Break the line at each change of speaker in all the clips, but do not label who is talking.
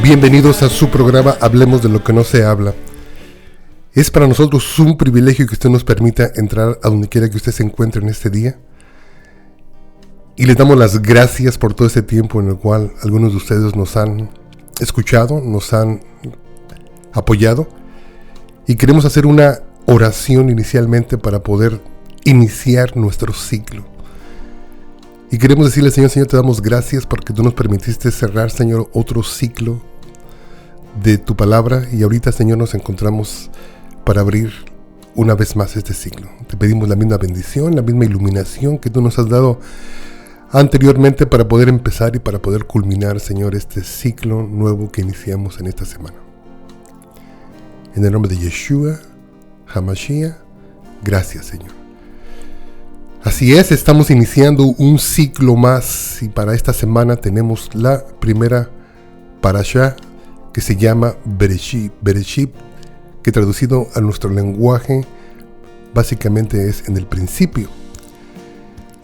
Bienvenidos a su programa Hablemos de lo que no se habla. Es para nosotros un privilegio que usted nos permita entrar a donde quiera que usted se encuentre en este día. Y les damos las gracias por todo ese tiempo en el cual algunos de ustedes nos han escuchado, nos han apoyado. Y queremos hacer una oración inicialmente para poder iniciar nuestro ciclo. Y queremos decirle, Señor, te damos gracias porque tú nos permitiste cerrar, Señor, otro ciclo de tu palabra. Y ahorita, Señor, nos encontramos para abrir una vez más este ciclo. Te pedimos la misma bendición, la misma iluminación que tú nos has dado anteriormente para poder empezar y para poder culminar, Señor, este ciclo nuevo que iniciamos en esta semana. En el nombre de Yeshua HaMashiach, gracias, Señor. Así es, estamos iniciando un ciclo más y para esta semana tenemos la primera parashá que se llama Bereshit, que traducido a nuestro lenguaje básicamente es en el principio.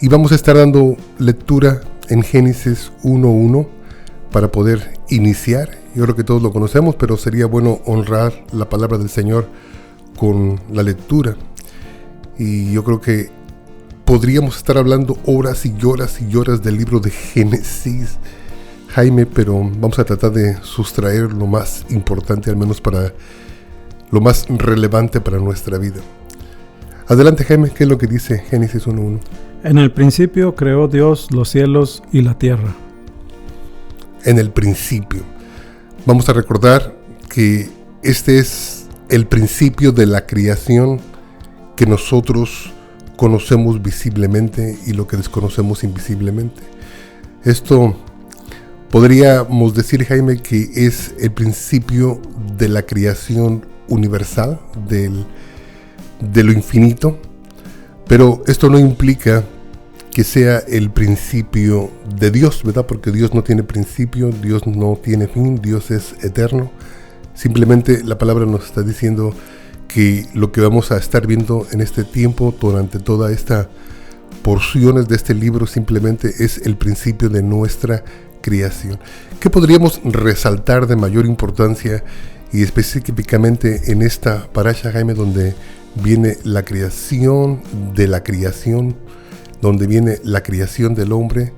Y vamos a estar dando lectura en Génesis 1:1 para poder iniciar. Yo creo que todos lo conocemos, pero sería bueno honrar la palabra del Señor con la lectura. Y yo creo que podríamos estar hablando horas y horas y horas del libro de Génesis, Jaime, pero vamos a tratar de sustraer lo más importante, al menos para lo más relevante para nuestra vida. Adelante, Jaime, ¿qué es lo que dice Génesis 1:1?
En el principio creó Dios los cielos y la tierra.
En el principio. Vamos a recordar que este es el principio de la creación que nosotros conocemos visiblemente y lo que desconocemos invisiblemente. Esto podríamos decir, Jaime, que es el principio de la creación universal, de lo infinito, pero esto no implica que sea el principio de Dios, ¿verdad? Porque Dios no tiene principio, Dios no tiene fin, Dios es eterno. Simplemente la palabra nos está diciendo que lo que vamos a estar viendo en este tiempo, durante toda esta porciones de este libro, simplemente es el principio de nuestra creación. ¿Qué podríamos resaltar de mayor importancia y específicamente en esta parasha, Jaime, donde viene la creación de la creación, donde viene la creación del hombre?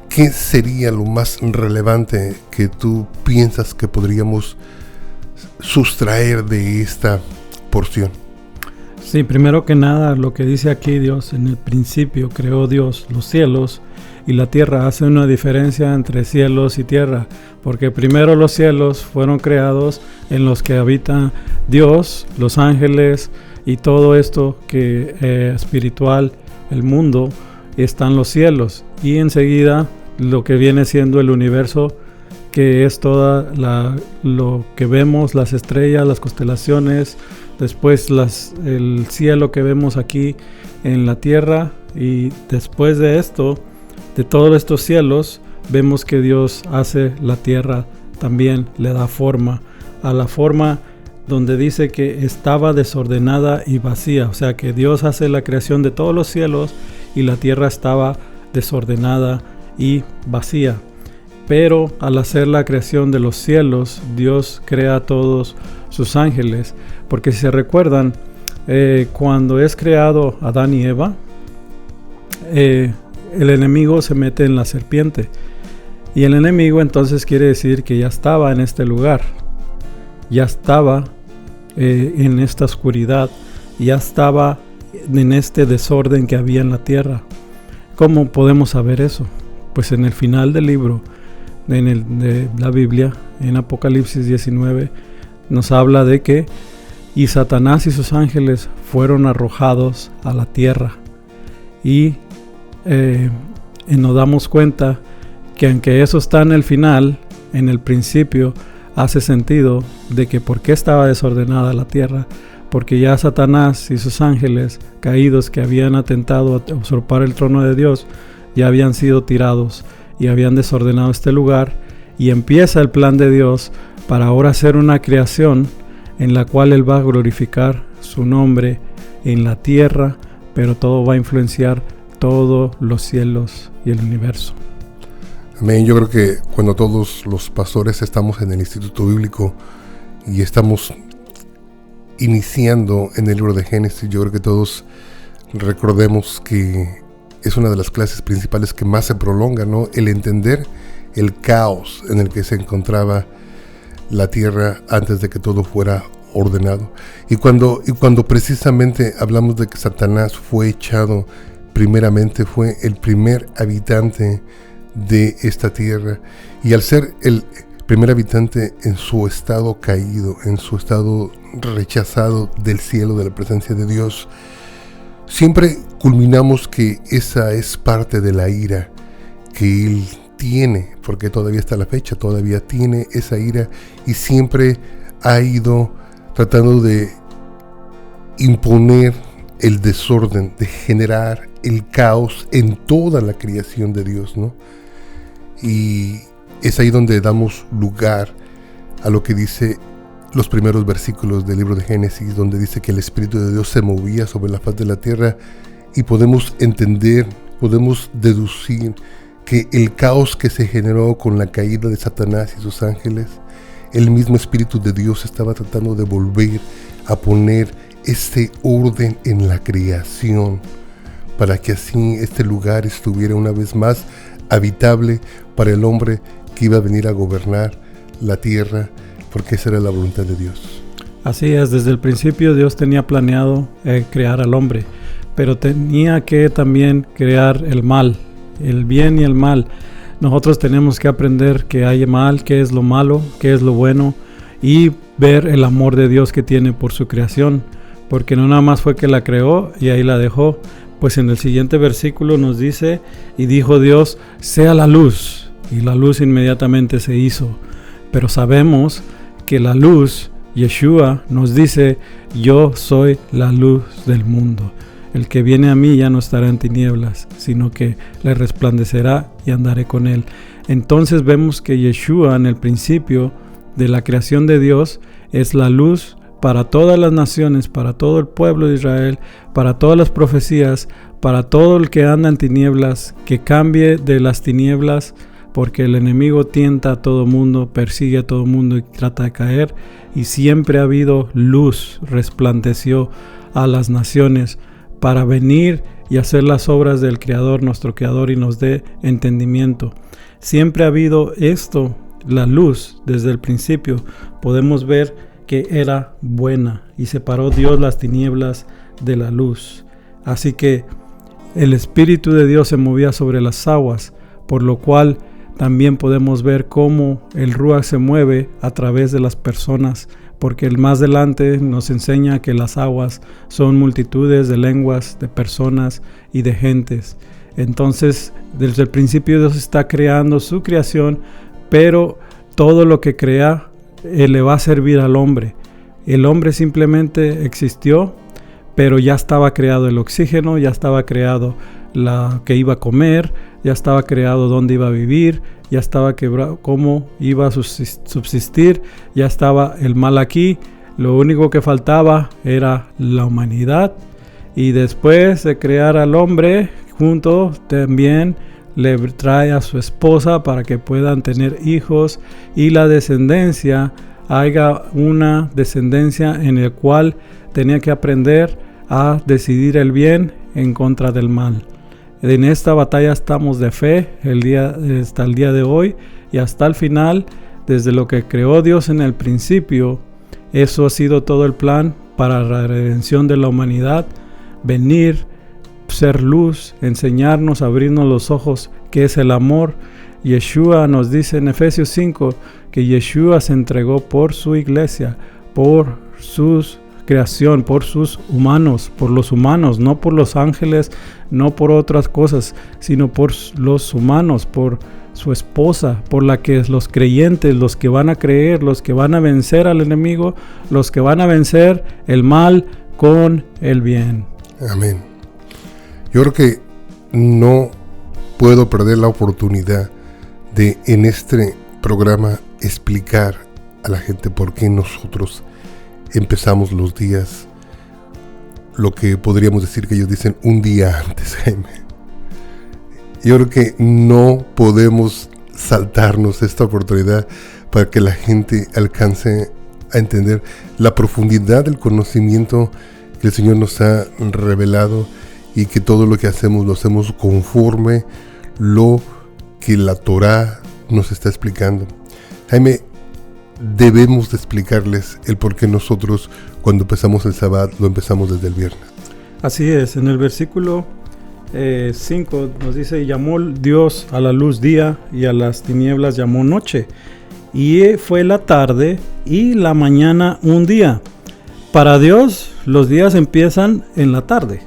¿Qué sería lo más relevante que tú piensas que podríamos sustraer de esta porción?
Sí, primero que nada, lo que dice aquí Dios, en el principio creó Dios los cielos y la tierra. Hace una diferencia entre cielos y tierra, porque primero los cielos fueron creados en los que habita Dios, los ángeles y todo esto que espiritual, el mundo, están los cielos, y enseguida lo que viene siendo el universo, que es toda lo que vemos, las estrellas, las constelaciones, después el cielo que vemos aquí en la tierra. Y después de esto, de todos estos cielos, vemos que Dios hace la tierra también, le da forma a la forma donde dice que estaba desordenada y vacía. O sea que Dios hace la creación de todos los cielos y la tierra estaba desordenada y vacía. Pero al hacer la creación de los cielos, Dios crea a todos sus ángeles. Porque si se recuerdan, cuando es creado Adán y Eva, el enemigo se mete en la serpiente. Y el enemigo entonces quiere decir que ya estaba en este lugar. Ya estaba en esta oscuridad. Ya estaba en este desorden que había en la tierra. ¿Cómo podemos saber eso? Pues en el final del libro de la Biblia, en Apocalipsis 19, nos habla de que y Satanás y sus ángeles fueron arrojados a la tierra. Y nos damos cuenta que aunque eso está en el final, en el principio hace sentido de que por qué estaba desordenada la tierra, porque ya Satanás y sus ángeles caídos que habían atentado a usurpar el trono de Dios ya habían sido tirados y habían desordenado este lugar, y empieza el plan de Dios para ahora hacer una creación en la cual Él va a glorificar su nombre en la tierra, pero todo va a influenciar todos los cielos y el universo.
Amén. Yo creo que cuando todos los pastores estamos en el Instituto Bíblico y estamos iniciando en el libro de Génesis, yo creo que todos recordemos que es una de las clases principales que más se prolonga, ¿no? El entender el caos en el que se encontraba la tierra antes de que todo fuera ordenado. Y cuando precisamente hablamos de que Satanás fue echado, primeramente fue el primer habitante de esta tierra, y al ser el primer habitante en su estado caído, en su estado rechazado del cielo, de la presencia de Dios, siempre culminamos que esa es parte de la ira que él tiene, porque todavía está la fecha, todavía tiene esa ira, y siempre ha ido tratando de imponer el desorden, de generar el caos en toda la creación de Dios, ¿no? Y es ahí donde damos lugar a lo que dice los primeros versículos del libro de Génesis, donde dice que el Espíritu de Dios se movía sobre la faz de la tierra, y podemos entender, podemos deducir que el caos que se generó con la caída de Satanás y sus ángeles, el mismo Espíritu de Dios estaba tratando de volver a poner este orden en la creación, para que así este lugar estuviera una vez más habitable para el hombre que iba a venir a gobernar la tierra, porque esa era la voluntad de Dios.
Así es, desde el principio Dios tenía planeado crear al hombre, pero tenía que también crear el mal, el bien y el mal. Nosotros tenemos que aprender que hay mal, qué es lo malo, qué es lo bueno, y ver el amor de Dios que tiene por su creación, porque no nada más fue que la creó y ahí la dejó. Pues en el siguiente versículo nos dice: y dijo Dios, sea la luz, y la luz inmediatamente se hizo. Pero sabemos que la luz, Yeshua, nos dice: yo soy la luz del mundo. El que viene a mí ya no estará en tinieblas, sino que le resplandecerá y andaré con él. Entonces vemos que Yeshua, en el principio de la creación de Dios, es la luz para todas las naciones, para todo el pueblo de Israel, para todas las profecías, para todo el que anda en tinieblas, que cambie de las tinieblas, porque el enemigo tienta a todo mundo, persigue a todo mundo y trata de caer, y siempre ha habido luz, resplandeció a las naciones para venir y hacer las obras del Creador, nuestro Creador, y nos dé entendimiento. Siempre ha habido esto, la luz, desde el principio. Podemos ver que era buena, y separó Dios las tinieblas de la luz. Así que el Espíritu de Dios se movía sobre las aguas, por lo cual también podemos ver cómo el Ruach se mueve a través de las personas, porque el más adelante nos enseña que las aguas son multitudes de lenguas, de personas y de gentes. Entonces, desde el principio Dios está creando su creación, pero todo lo que crea le va a servir al hombre. El hombre simplemente existió, pero ya estaba creado el oxígeno, ya estaba creado la que iba a comer, ya estaba creado dónde iba a vivir, ya estaba cómo iba a subsistir, ya estaba el mal aquí. Lo único que faltaba era la humanidad, y después de crear al hombre, junto también le trae a su esposa para que puedan tener hijos, y la descendencia, haya una descendencia en la cual tenía que aprender a decidir el bien en contra del mal. En esta batalla estamos de fe hasta el día de hoy, y hasta el final, desde lo que creó Dios en el principio. Eso ha sido todo el plan para la redención de la humanidad: venir, ser luz, enseñarnos, abrirnos los ojos, que es el amor. Yeshua nos dice en Efesios 5 que Yeshua se entregó por su iglesia, por su creación, por sus humanos, por los humanos, no por los ángeles, no por otras cosas, sino por los humanos, por su esposa, por la que los creyentes, los que van a creer, los que van a vencer al enemigo, los que van a vencer el mal con el bien.
Amén. Yo creo que no puedo perder la oportunidad de en este programa explicar a la gente por qué nosotros empezamos los días, lo que podríamos decir que ellos dicen un día antes, Jaime. Yo creo que no podemos saltarnos esta oportunidad para que la gente alcance a entender la profundidad del conocimiento que el Señor nos ha revelado y que todo lo que hacemos lo hacemos conforme lo que la Torá nos está explicando. Jaime, debemos de explicarles el por qué nosotros cuando empezamos el Sabbat lo empezamos desde el viernes.
Así es, en el versículo 5 nos dice: llamó Dios a la luz día y a las tinieblas llamó noche, y fue la tarde y la mañana un día. Para Dios los días empiezan en la tarde,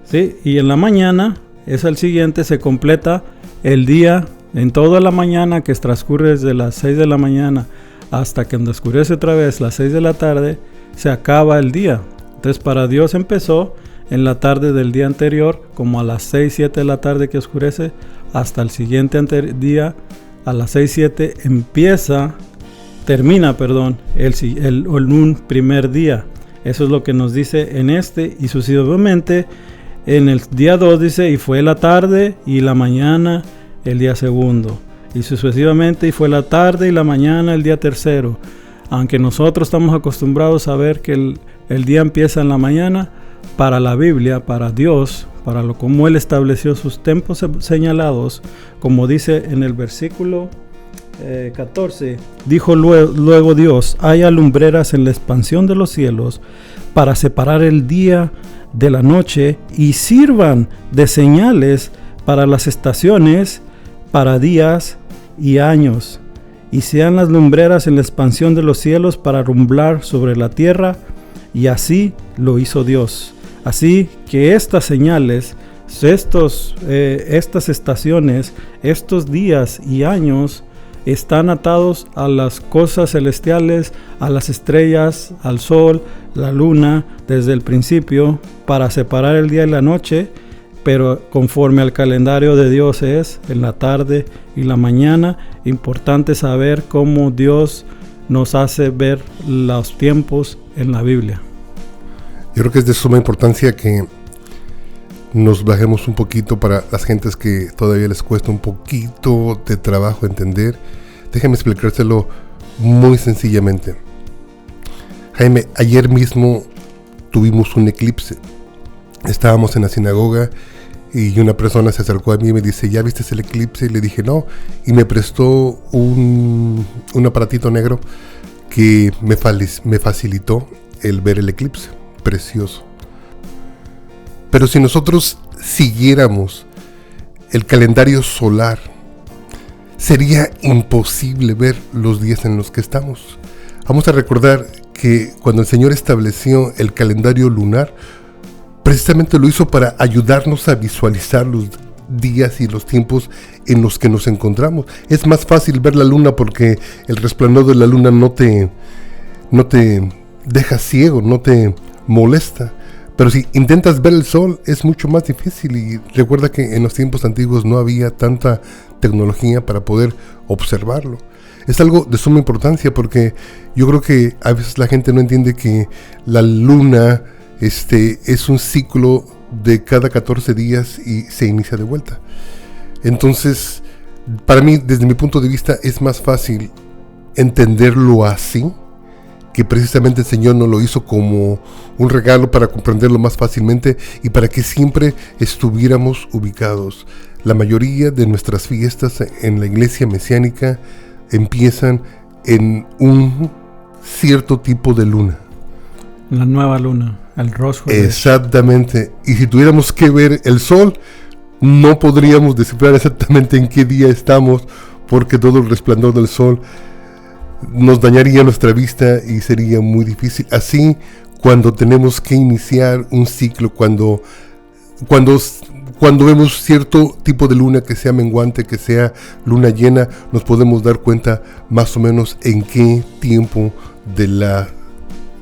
¿sí? Y en la mañana es el siguiente, se completa el día en toda la mañana, que transcurre desde las 6 de la mañana hasta que oscurece otra vez las 6 de la tarde, se acaba el día. Entonces para Dios empezó en la tarde del día anterior, como a las 6, 7 de la tarde que oscurece, hasta el siguiente día a las 6, 7 termina un primer día. Eso es lo que nos dice en este, y sucesivamente en el día 2 dice: y fue la tarde y la mañana el día segundo, y sucesivamente, y fue la tarde y la mañana el día tercero. Aunque nosotros estamos acostumbrados a ver que el día empieza en la mañana, para la Biblia, para Dios, para lo como Él estableció sus tiempos señalados, como dice en el versículo 14, dijo luego Dios: haya lumbreras en la expansión de los cielos para separar el día de la noche, y sirvan de señales para las estaciones, para días y años, y sean las lumbreras en la expansión de los cielos para alumbrar sobre la tierra. Y así lo hizo Dios. Así que estas señales, estas estaciones, estos días y años están atados a las cosas celestiales, a las estrellas, al sol, la luna, desde el principio, para separar el día y la noche, pero conforme al calendario de Dios es en la tarde y la mañana. Importante saber cómo Dios nos hace ver los tiempos en la Biblia.
Yo creo que es de suma importancia que nos bajemos un poquito para las gentes que todavía les cuesta un poquito de trabajo entender. Déjame explicárselo muy sencillamente. Jaime, ayer mismo tuvimos un eclipse. Estábamos en la sinagoga y una persona se acercó a mí y me dice: ¿ya viste el eclipse? Y le dije no, y me prestó un aparatito negro que me facilitó el ver el eclipse. Precioso. Pero si nosotros siguiéramos el calendario solar, sería imposible ver los días en los que estamos. Vamos a recordar que cuando el Señor estableció el calendario lunar, precisamente lo hizo para ayudarnos a visualizar los días y los tiempos en los que nos encontramos. Es más fácil ver la luna porque el resplandor de la luna no te deja ciego, no te molesta. Pero si intentas ver el sol es mucho más difícil, y recuerda que en los tiempos antiguos no había tanta tecnología para poder observarlo. Es algo de suma importancia porque yo creo que a veces la gente no entiende que la luna es un ciclo de cada 14 días y se inicia de vuelta. Entonces, para mí, desde mi punto de vista, es más fácil entenderlo así, que precisamente el Señor nos lo hizo como un regalo para comprenderlo más fácilmente y para que siempre estuviéramos ubicados. La mayoría de nuestras fiestas en la iglesia mesiánica empiezan en un cierto tipo de luna.
La nueva luna, el Rosh Hashanah.
Exactamente. Y si tuviéramos que ver el sol, no podríamos descifrar exactamente en qué día estamos, porque todo el resplandor del sol nos dañaría nuestra vista y sería muy difícil. Así, cuando tenemos que iniciar un ciclo, cuando vemos cierto tipo de luna, que sea menguante, que sea luna llena, nos podemos dar cuenta más o menos en qué tiempo de la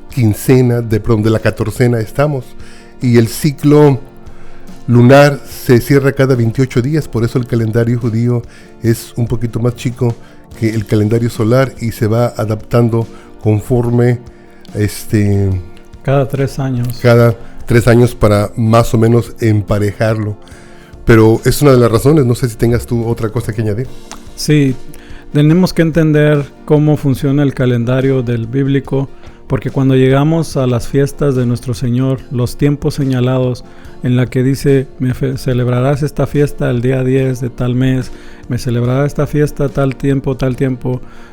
quincena, de la catorcena estamos. Y el ciclo lunar se cierra cada 28 días, por eso el calendario judío es un poquito más chico que el calendario solar y se va adaptando conforme
cada 3 años.
Cada 3 años para más o menos emparejarlo. Pero es una de las razones. No sé si tengas tú otra cosa que añadir.
Sí, tenemos que entender cómo funciona el calendario del bíblico, porque cuando llegamos a las fiestas de nuestro Señor, los tiempos señalados en la que dice, celebrarás esta fiesta el día 10 de tal mes, me celebrará esta fiesta tal tiempo,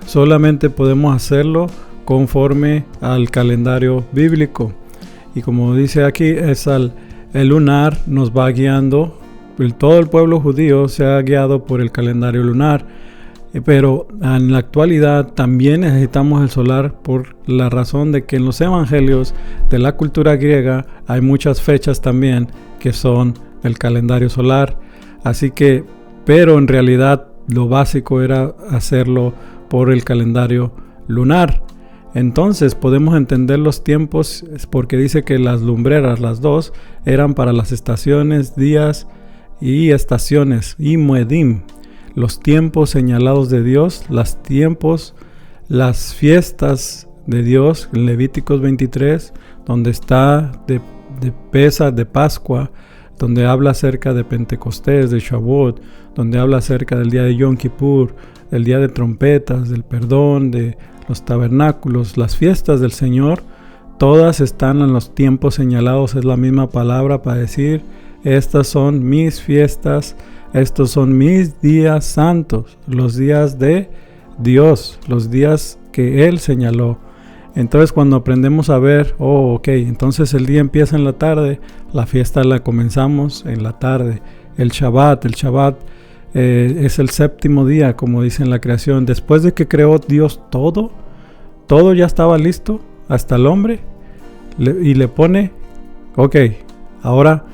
solamente podemos hacerlo conforme al calendario bíblico. Y como dice aquí, el lunar nos va guiando. Todo el pueblo judío se ha guiado por el calendario lunar, pero en la actualidad también necesitamos el solar por la razón de que en los evangelios de la cultura griega hay muchas fechas también que son el calendario solar. Así que, pero en realidad lo básico era hacerlo por el calendario lunar. Entonces podemos entender los tiempos porque dice que las lumbreras, las dos, eran para las estaciones, días y estaciones, y Moedim, los tiempos señalados de Dios, las fiestas de Dios, en Levíticos 23, donde está de Pesach, de Pascua, donde habla acerca de Pentecostés, de Shavuot, donde habla acerca del día de Yom Kippur, el día de trompetas, del perdón, de los tabernáculos, las fiestas del Señor, todas están en los tiempos señalados. Es la misma palabra para decir, estas son mis fiestas, estos son mis días santos, los días de Dios, los días que Él señaló. Entonces cuando aprendemos a ver, entonces el día empieza en la tarde, la fiesta la comenzamos en la tarde. El Shabbat es el séptimo día, como dice en la creación. Después de que creó Dios todo ya estaba listo, hasta el hombre, y le pone, ahora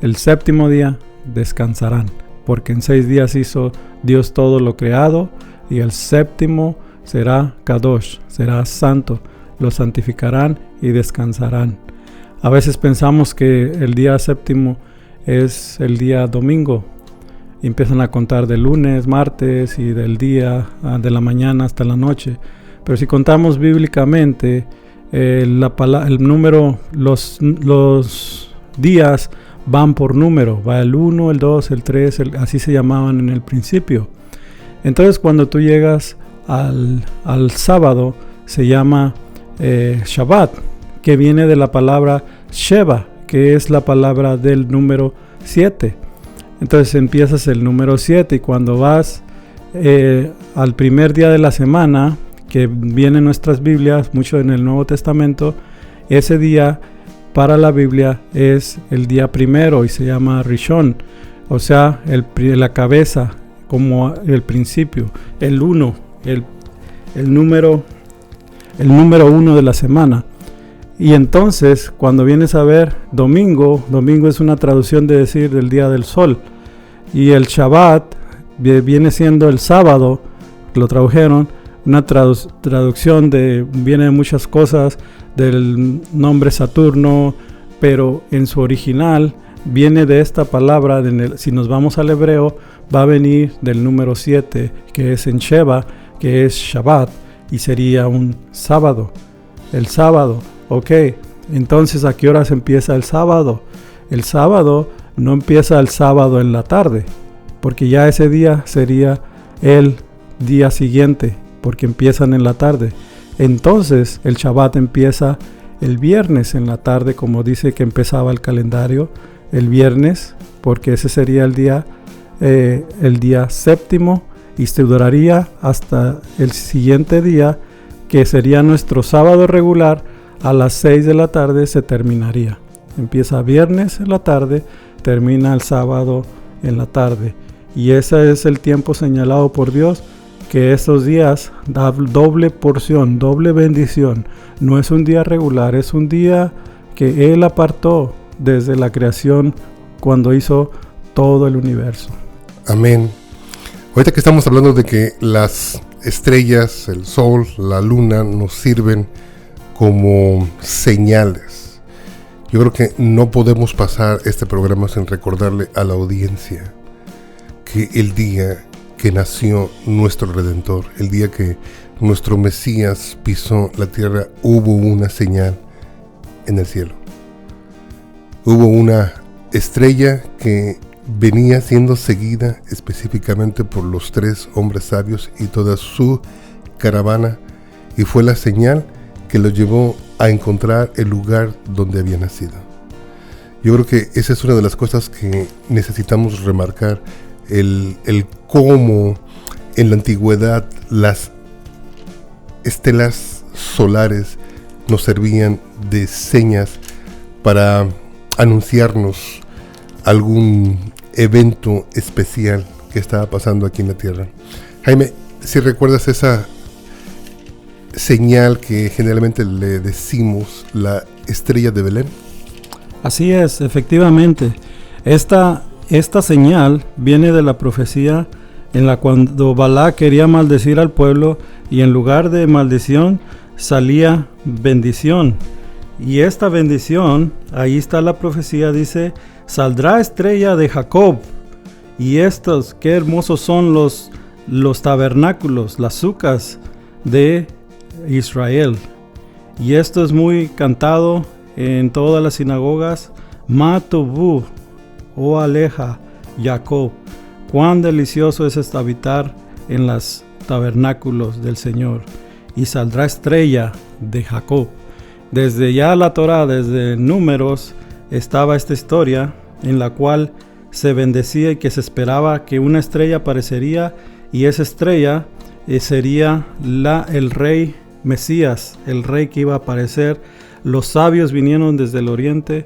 el séptimo día descansarán, porque en 6 días hizo Dios todo lo creado, y el séptimo será Kadosh, será santo, lo santificarán y descansarán. A veces pensamos que el día séptimo es el día domingo, y empiezan a contar de lunes, martes y del día de la mañana hasta la noche. Pero si contamos bíblicamente, el número, los días van por número, va el 1, el 2, el 3, así se llamaban en el principio. Entonces cuando tú llegas al sábado, se llama Shabbat, que viene de la palabra Sheva, que es la palabra del número 7. Entonces empiezas el número 7 y cuando vas al primer día de la semana, que viene en nuestras Biblias, mucho en el Nuevo Testamento, ese día para la Biblia es el día primero y se llama Rishon, o sea, la cabeza, como el principio, el 1, el número 1 de la semana. Y entonces cuando vienes a ver domingo es una traducción de decir del día del sol, y el Shabbat viene siendo el sábado, lo tradujeron, una traducción viene de muchas cosas, del nombre Saturno, pero en su original viene de esta palabra, si nos vamos al hebreo, va a venir del número 7, que es en Sheva, que es Shabbat, y sería un sábado. El sábado, entonces ¿a qué horas empieza el sábado? El sábado no empieza el sábado en la tarde, porque ya ese día sería el día siguiente, porque empiezan en la tarde. Entonces el Shabbat empieza el viernes en la tarde, como dice que empezaba el calendario, el viernes, porque ese sería el día séptimo, y se duraría hasta el siguiente día, que sería nuestro sábado regular. A las 6 de la tarde se terminaría. Empieza viernes en la tarde, termina el sábado en la tarde. Y ese es el tiempo señalado por Dios, que esos días da doble porción, doble bendición. No es un día regular, es un día que Él apartó desde la creación cuando hizo todo el universo.
Amén. Ahorita que estamos hablando de que las estrellas, el sol, la luna nos sirven como señales, yo creo que no podemos pasar este programa sin recordarle a la audiencia que el día que nació nuestro Redentor, el día que nuestro Mesías pisó la tierra, hubo una señal en el cielo. Hubo una estrella que venía siendo seguida específicamente por los 3 hombres sabios y toda su caravana, y fue la señal que los llevó a encontrar el lugar donde había nacido. Yo creo que esa es una de las cosas que necesitamos remarcar, el cómo en la antigüedad las estelas solares nos servían de señas para anunciarnos algún evento especial que estaba pasando aquí en la tierra. Jaime, si recuerdas esa señal que generalmente le decimos la estrella de Belén.
Así es, efectivamente. Esta señal viene de la profecía en la cuando Balac quería maldecir al pueblo y en lugar de maldición salía bendición. Y esta bendición, ahí está la profecía, dice: saldrá estrella de Jacob. Y estos, qué hermosos son los tabernáculos, las sucas de Israel. Y esto es muy cantado en todas las sinagogas. Ma tovu, oh aleja, Jacob. Cuán delicioso es habitar en los tabernáculos del Señor. Y saldrá estrella de Jacob. Desde ya la Torá, desde Números, estaba esta historia en la cual se bendecía y que se esperaba que una estrella aparecería, y esa estrella sería el rey Mesías, el rey que iba a aparecer. Los sabios vinieron desde el oriente.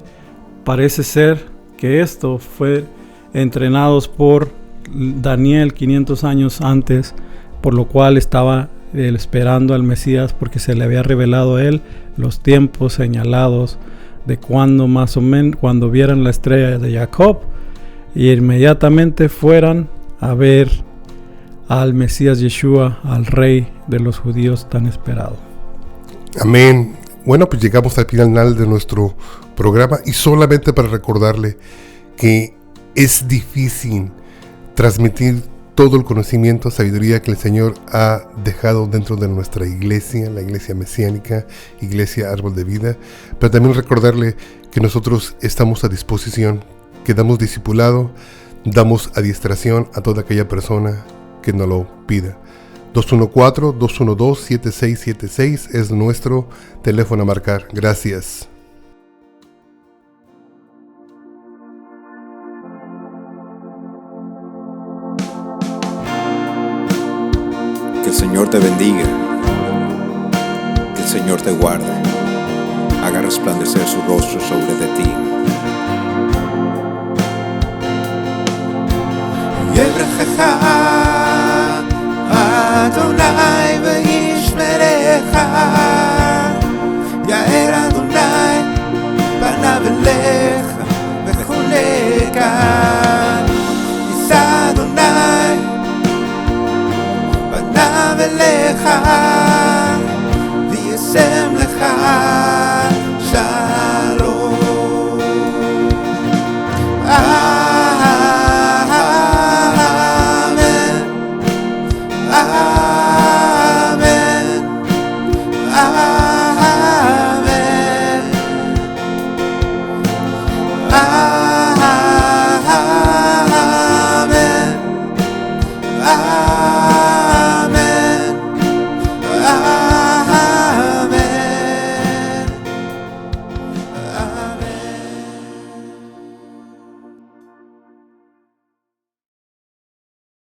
Parece ser que esto fue entrenados por Daniel 500 años antes, por lo cual estaba esperando al Mesías, porque se le había revelado a él los tiempos señalados de cuando más o menos, cuando vieran la estrella de Jacob y inmediatamente fueran a ver al Mesías Yeshua, al rey de los judíos tan esperado.
Amén. Bueno, pues llegamos al final de nuestro programa, y solamente para recordarle que es difícil transmitir todo el conocimiento, sabiduría que el Señor ha dejado dentro de nuestra iglesia, la iglesia mesiánica, iglesia Árbol de Vida, pero también recordarle que nosotros estamos a disposición, que damos discipulado, damos adiestración a toda aquella persona que nos lo pida. 214-212-7676 es nuestro teléfono a marcar. Gracias.
Que el Señor te bendiga, que el Señor te guarde, haga resplandecer su rostro sobre de ti.
Adonai v'yishmerecha, Yair Adonai panav elecha v'choneka, Yisa Adonai panav elecha v'yasem lecha.